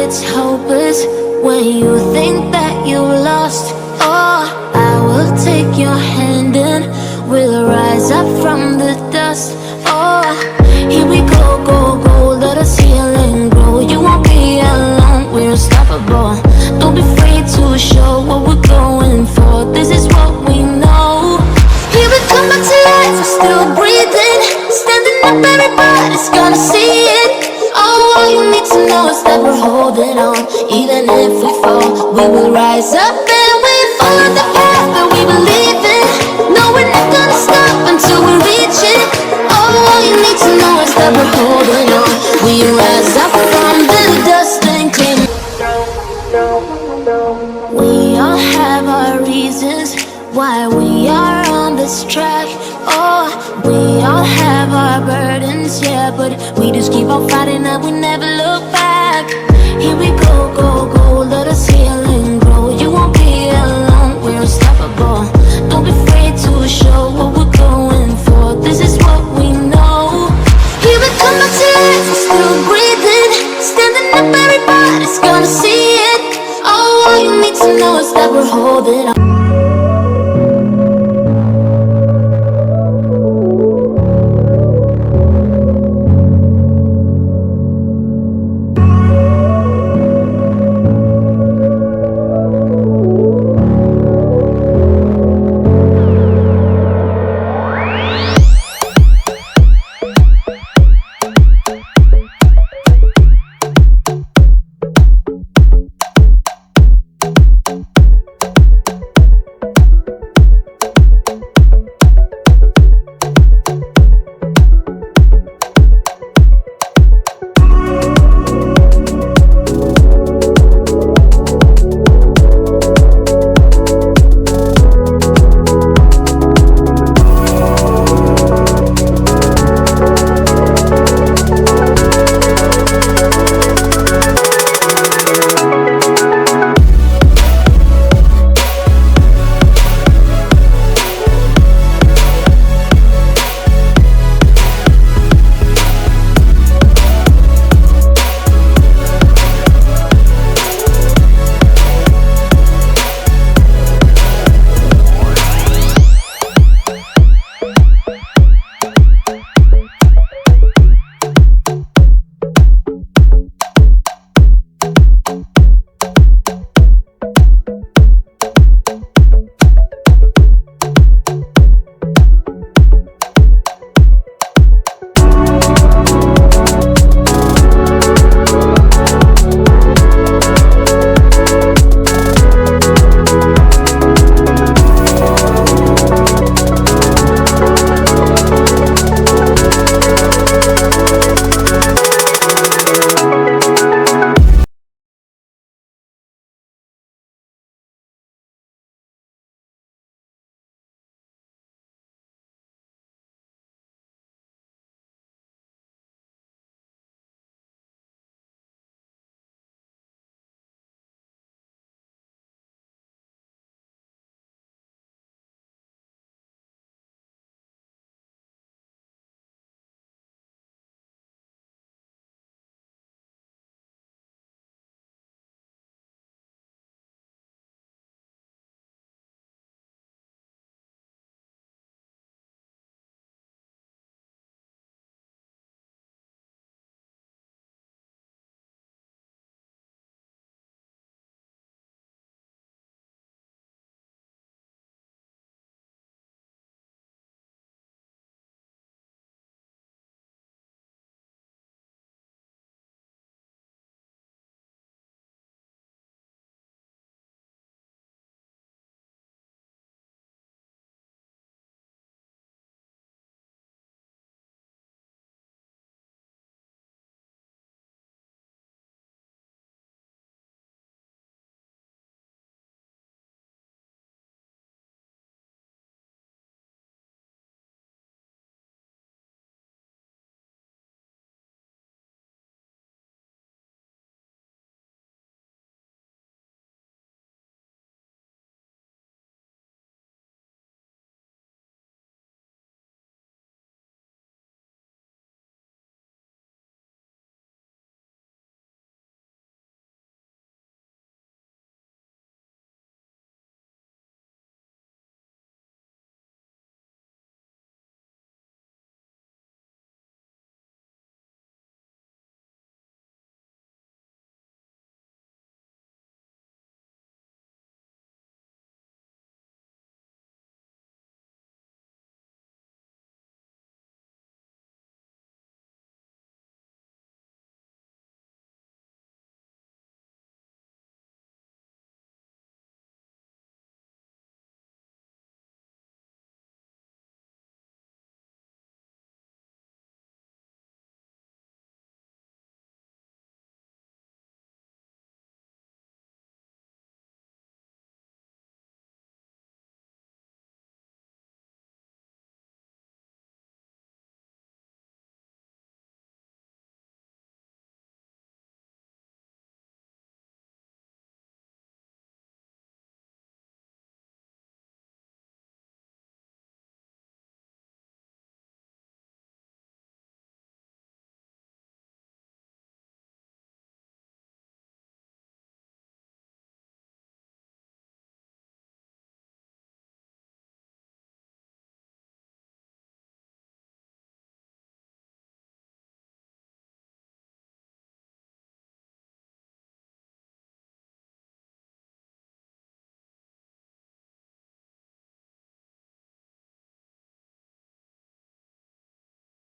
it's hopeless when you think that you lost. Oh, I will take your hand and we'll rise up from the dust. Oh, here we go, go, go, let us heal and grow. You won't be alone, we're unstoppable. Don't be afraid to show what we're going for. This is what we know. Here we come back to life, we're still breathing. Standing up, everybody's gonna see it. Oh, all you need to know is that we're holding on. Even if we fall, we will rise up and we follow the path that we believe in. No, we're not gonna stop until we reach it. Oh, all you need to know is that we're holding on. We rise up from the dust and clean. We all have our reasons why we are on this track. Oh, we all have our burdens, yeah, but we just keep on fighting and we never look back. Here we go, go, go, let us heal and grow. You won't be alone, we're unstoppable. Don't be afraid to show what we're going for. This is what we know. Here we come back to life, we're still breathing. Standing up, everybody's gonna see it. Oh, all you need to know is that we're holding